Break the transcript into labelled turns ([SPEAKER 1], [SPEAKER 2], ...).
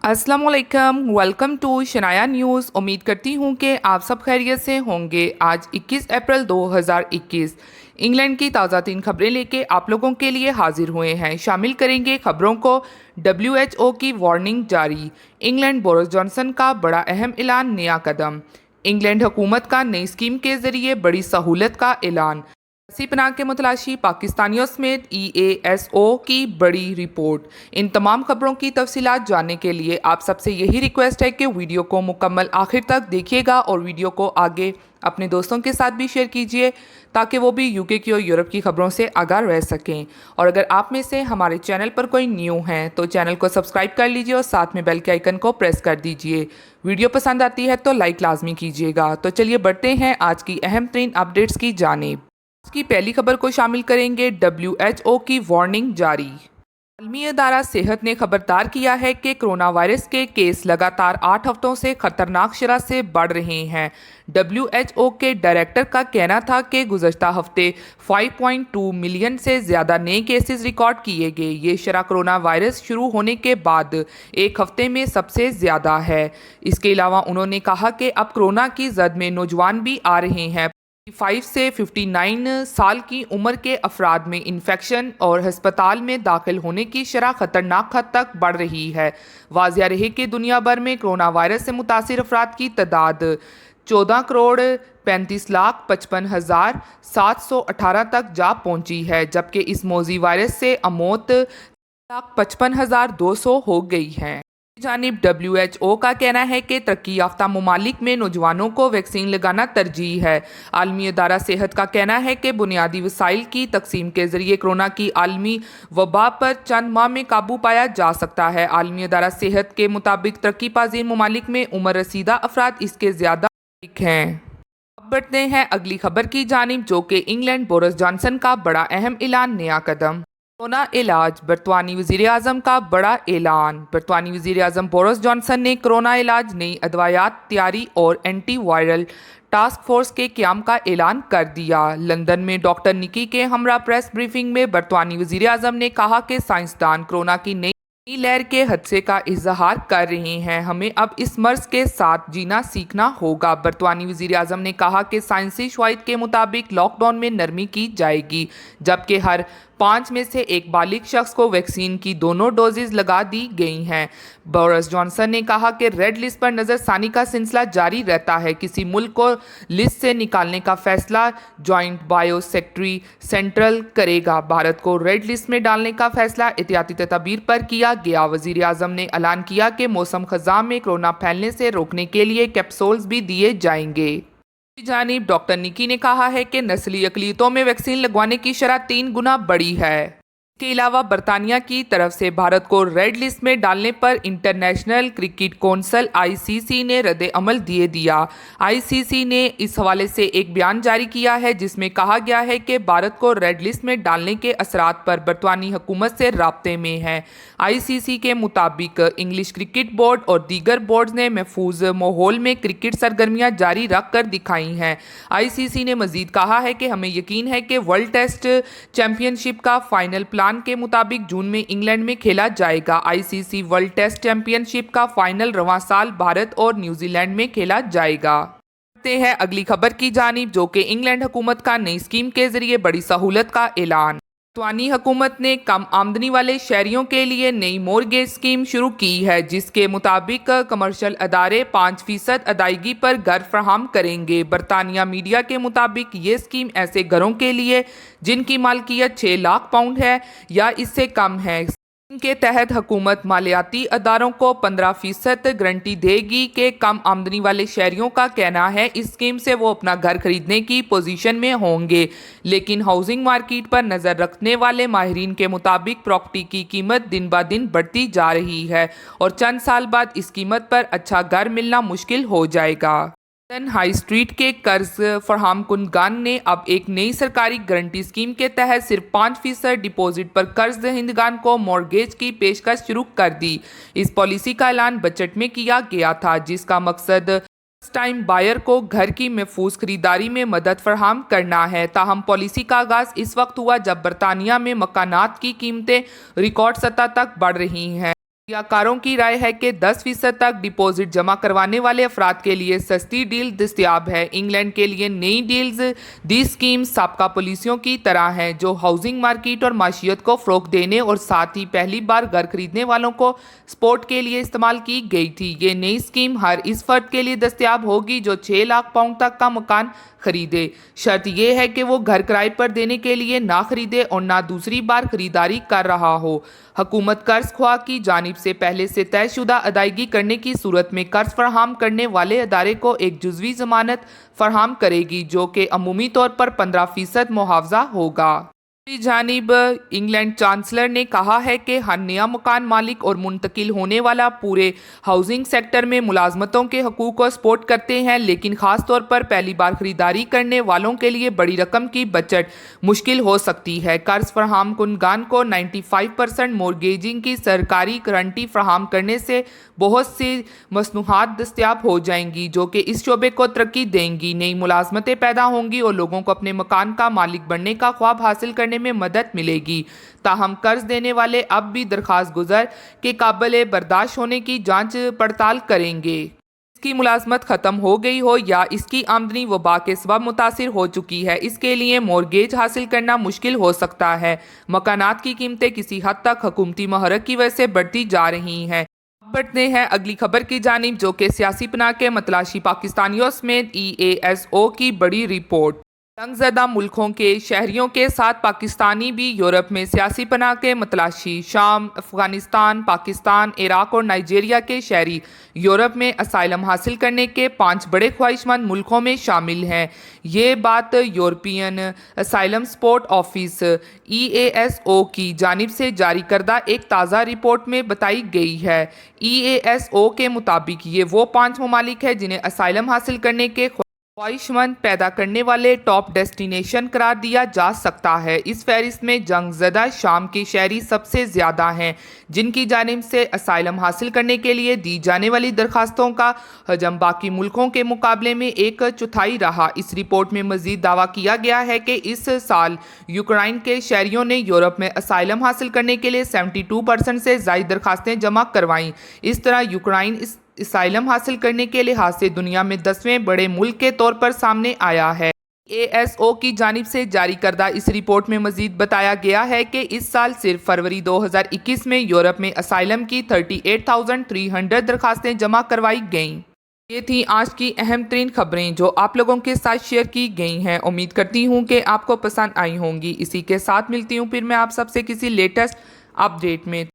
[SPEAKER 1] अस्सलाम वालेकुम, welcome to Shanaya news. उम्मीद करती हूँ कि आप सब खैरियत से होंगे। आज 21 अप्रैल 2021 इंग्लैंड की ताज़ा 3 खबरें लेके आप लोगों के लिए हाजिर हुए हैं। शामिल करेंगे खबरों को। WHO की वार्निंग जारी, इंग्लैंड बोरिस जॉनसन का बड़ा अहम ऐलान, नया कदम। इंग्लैंड हुकूमत का नई स्कीम के जरिए बड़ी सहूलत का ऐलान। सियासी पनाह के मुतलाशी पाकिस्तानियों समेत EASO की बड़ी रिपोर्ट। इन तमाम खबरों की तफसीलात जानने के लिए आप सबसे यही रिक्वेस्ट है कि वीडियो को मुकम्मल आखिर तक देखिएगा और वीडियो को आगे अपने दोस्तों के साथ भी शेयर कीजिए ताकि वो भी UK की और यूरोप की खबरों से आगाह रह सकें। और अगर आप में से हमारे चैनल पर कोई न्यू हैं तो चैनल को सब्सक्राइब कर लीजिए और साथ में बेल के आइकन को प्रेस कर दीजिए। वीडियो पसंद आती है तो लाइक लाजमी कीजिएगा। तो चलिए बढ़ते हैं आज की अहम तरीन अपडेट्स की जानिब। आज की पहली खबर को शामिल करेंगे। WHO की वार्निंग जारी, आलमी अदारा सेहत ने खबरदार किया है कि कोरोना वायरस के केस लगातार 8 हफ्तों से खतरनाक शरह से बढ़ रहे हैं। WHO के डायरेक्टर का कहना था कि गुज़श्ता हफ्ते 5.2 मिलियन से ज़्यादा नए केसेस रिकॉर्ड किए गए। ये शरह कोरोना वायरस शुरू होने के बाद एक हफ्ते में सबसे ज़्यादा है। इसके अलावा उन्होंने कहा कि अब कोरोना की जद में नौजवान भी आ रहे हैं। 5 से 59 साल की उम्र के अफराद में इन्फेक्शन और हस्पताल में दाखिल होने की शरह खतरनाक हद तक बढ़ रही है। वाज़िया रहे कि दुनिया भर में कोरोना वायरस से मुतासिर अफराद की तादाद 14,35,55,718 तक जा पहुंची है, जबकि इस मौजी वायरस से अमौत 55,200 हो गई है। जानिब WHO का कहना है कि तरक्की याफ्ता मुमालिक में नौजवानों को वैक्सीन लगाना तरजीह है। आलमी अदारा सेहत का कहना है कि बुनियादी वसाइल की तकसीम के जरिए कोरोना की आलमी वबा पर चंद माह में काबू पाया जा सकता है। आलमी अदारा सेहत के मुताबिक तरक्की पजीर मुमालिक में उम्र रसीदा अफराद इसके ज़्यादा हैं। अब बढ़ते हैं अगली खबर की जानिब, जो कि इंग्लैंड बोरिस जॉनसन का बड़ा अहम ऐलान, नया कदम। कोरोना इलाज, बरतानी वज़ीर आज़म का बड़ा ऐलान। बरतानी वज़ीर आज़म बोरिस जॉनसन ने कोरोना इलाज, नई अदवायात तैयारी और एंटी वायरल टास्क फोर्स के क़याम का ऐलान कर दिया। लंदन में डॉक्टर निकी के हमरा प्रेस ब्रीफिंग में बरतानी वज़ीर आज़म ने कहा कि साइंसदान कोरोना की नई लहर के हदसे का इजहार कर रहे हैं। हमें अब इस मर्ज के साथ जीना सीखना होगा। बरतानी वज़ीर आज़म ने कहा कि साइंसी शवाहिद के मुताबिक लॉकडाउन में नरमी की जाएगी, जबकि हर 5 में से एक बालिग शख्स को वैक्सीन की दोनों डोजेज लगा दी गई हैं। बोरिस जॉनसन ने कहा कि रेड लिस्ट पर नज़रसानी का सिलसिला जारी रहता है। किसी मुल्क को लिस्ट से निकालने का फैसला जॉइंट बायो सेक्रेटरी सेंट्रल करेगा। भारत को रेड लिस्ट में डालने का फैसला एहतियाती तदबीर पर किया गया। वज़ीर आज़म ने ऐलान किया कि मौसम ख़ज़ा में कोरोना फैलने से रोकने के लिए कैप्सूल्स भी दिए जाएंगे। जानिब डॉक्टर निकी ने कहा है कि नस्ली अक़लियतों में वैक्सीन लगवाने की शरह 3 गुना बढ़ी है। इसके अलावा बरतानिया की तरफ से भारत को रेड लिस्ट में डालने पर इंटरनेशनल क्रिकेट कौंसिल ICC ने रद्द अमल दे दिया। ICC ने इस हवाले से एक बयान जारी किया है जिसमें कहा गया है कि भारत को रेड लिस्ट में डालने के असरात पर बरतानी हुकूमत से राब्ते में है। ICC के मुताबिक इंग्लिश क्रिकेट बोर्ड और दीगर बोर्ड्स ने महफूज माहौल में क्रिकेट सरगर्मियाँ जारी रख कर दिखाई हैं। ICC ने मजीद कहा है कि हमें यकीन है कि वर्ल्ड टेस्ट चैंपियनशिप का फाइनल प्लान के मुताबिक जून में इंग्लैंड में खेला जाएगा। ICC वर्ल्ड टेस्ट चैंपियनशिप का फाइनल रवां साल भारत और न्यूजीलैंड में खेला जाएगा। बढ़ते हैं अगली खबर की जानिब, जो कि इंग्लैंड हुकूमत का नई स्कीम के जरिए बड़ी सहूलत का ऐलान। बरतानी हुकूमत ने कम आमदनी वाले शहरियों के लिए नई मॉर्गेज स्कीम शुरू की है, जिसके मुताबिक कमर्शियल अदारे 5% अदायगी पर घर फराहम करेंगे। बरतानिया मीडिया के मुताबिक ये स्कीम ऐसे घरों के लिए जिनकी मालकियत 6 लाख पाउंड है या इससे कम है। के तहत हुकूमत मालियाती अदारों को 15% गारंटी देगी कि कम आमदनी वाले शहरियों का कहना है इस स्कीम से वो अपना घर खरीदने की पोजीशन में होंगे। लेकिन हाउसिंग मार्केट पर नज़र रखने वाले माहिरीन के मुताबिक प्रॉपर्टी की कीमत दिन ब दिन बढ़ती जा रही है और चंद साल बाद इस कीमत पर अच्छा घर मिलना मुश्किल हो जाएगा। हाई स्ट्रीट के कर्ज फराहम कुनगान ने अब एक नई सरकारी गारंटी स्कीम के तहत सिर्फ 5% डिपॉजिट पर कर्ज दहिंदगान को मॉर्गेज की पेशकश शुरू कर दी। इस पॉलिसी का ऐलान बजट में किया गया था, जिसका मकसद फर्स्ट टाइम बायर को घर की महफूज खरीदारी में मदद फराहम करना है। ताहम पॉलिसी का आगाज इस वक्त हुआ जब बरतानिया में मकानात की कीमतें रिकॉर्ड सतह तक बढ़ रही हैं। کاروں کی رائے ہے کہ 10% تک ڈپازٹ جمع کروانے والے افراد کے لیے سستی ڈیل دستیاب ہے۔ انگلینڈ کے لیے نئی ڈیلز دی اسکیم سابقہ پالیسیوں کی طرح ہیں جو ہاؤسنگ مارکیٹ اور معیشت کو فروغ دینے اور ساتھ ہی پہلی بار گھر خریدنے والوں کو سپورٹ کے لیے استعمال کی گئی تھی۔ یہ نئی اسکیم ہر اس فرد کے لیے دستیاب ہوگی جو 6 لاکھ پاؤنڈ تک کا مکان خریدے۔ شرط یہ ہے کہ وہ گھر کرائے پر دینے کے لیے نہ خریدے اور نہ دوسری بار خریداری کر رہا ہو۔ حکومت قرض خواہ کی جانب سے پہلے سے طے شدہ ادائیگی کرنے کی صورت میں قرض فراہم کرنے والے ادارے کو ایک جزوی ضمانت فراہم کرے گی جو کہ عمومی طور پر 15% معاوضہ ہوگا۔ دوسری جانب انگلینڈ چانسلر نے کہا ہے کہ ہر نیا مکان مالک اور منتقل ہونے والا پورے ہاؤسنگ سیکٹر میں ملازمتوں کے حقوق کو سپورٹ کرتے ہیں، لیکن خاص طور پر پہلی بار خریداری کرنے والوں کے لیے بڑی رقم کی بچت مشکل ہو سکتی ہے۔ قرض فراہم کنندگان کو 95% مورگیجنگ کی سرکاری گارنٹی فراہم کرنے سے بہت سی مصنوعات دستیاب ہو جائیں گی جو کہ اس شعبے کو ترقی دیں گی۔ نئی ملازمتیں پیدا ہوں گی اور لوگوں کو اپنے مکان کا مالک بننے کا خواب حاصل کرنے میں مدد ملے گی۔ تاہم قرض دینے والے اب بھی درخواست گزار کے قابل برداشت ہونے کی جانچ پڑتال کریں گے۔ اس کی ملازمت ختم ہو گئی ہو یا اس کی آمدنی وبا کے سبب متاثر ہو چکی ہے، اس کے لیے مورگیج حاصل کرنا مشکل ہو سکتا ہے۔ مکانات کی قیمتیں کسی حد تک حکومتی محرک کی وجہ سے بڑھتی جا رہی ہیں۔ بڑھتے ہیں اگلی خبر کی جانب جو کہ سیاسی پناہ کے متلاشی پاکستانیوں سمیت EASO کی بڑی رپورٹ۔ جنگ زدہ ملکوں کے شہریوں کے ساتھ پاکستانی بھی یورپ میں سیاسی پناہ کے متلاشی۔ شام، افغانستان، پاکستان، عراق اور نائجیریا کے شہری یورپ میں اسائلم حاصل کرنے کے 5 بڑے خواہش مند ملکوں میں شامل ہیں۔ یہ بات European asylum support office EASO کی جانب سے جاری کردہ ایک تازہ رپورٹ میں بتائی گئی ہے۔ EASO کے مطابق یہ وہ 5 ممالک ہیں جنہیں اسائلم حاصل کرنے کے خواہش مند پیدا کرنے والے ٹاپ ڈیسٹینیشن قرار دیا جا سکتا ہے۔ اس فہرست میں جنگ زدہ شام کے شہری سب سے زیادہ ہیں جن کی جانب سے اسائلم حاصل کرنے کے لیے دی جانے والی درخواستوں کا حجم باقی ملکوں کے مقابلے میں 1/4 رہا۔ اس رپورٹ میں مزید دعویٰ کیا گیا ہے کہ اس سال یوکرائن کے شہریوں نے یورپ میں اسائلم حاصل کرنے کے لیے 72% سے زائد درخواستیں جمع کروائیں۔ اس طرح یوکرائن اسائلم حاصل کرنے کے لحاظ سے دنیا میں 10ویں بڑے ملک کے طور پر سامنے آیا ہے۔ EASO کی جانب سے جاری کردہ اس رپورٹ میں مزید بتایا گیا ہے کہ اس سال صرف فروری 2021 میں یورپ میں اسائلم کی 38,300 درخواستیں جمع کروائی گئیں۔ یہ تھیں آج کی اہم ترین خبریں جو آپ لوگوں کے ساتھ شیئر کی گئی ہیں۔ امید کرتی ہوں کہ آپ کو پسند آئی ہوں گی۔ اسی کے ساتھ ملتی ہوں پھر میں آپ سب سے کسی لیٹسٹ اپ ڈیٹ میں۔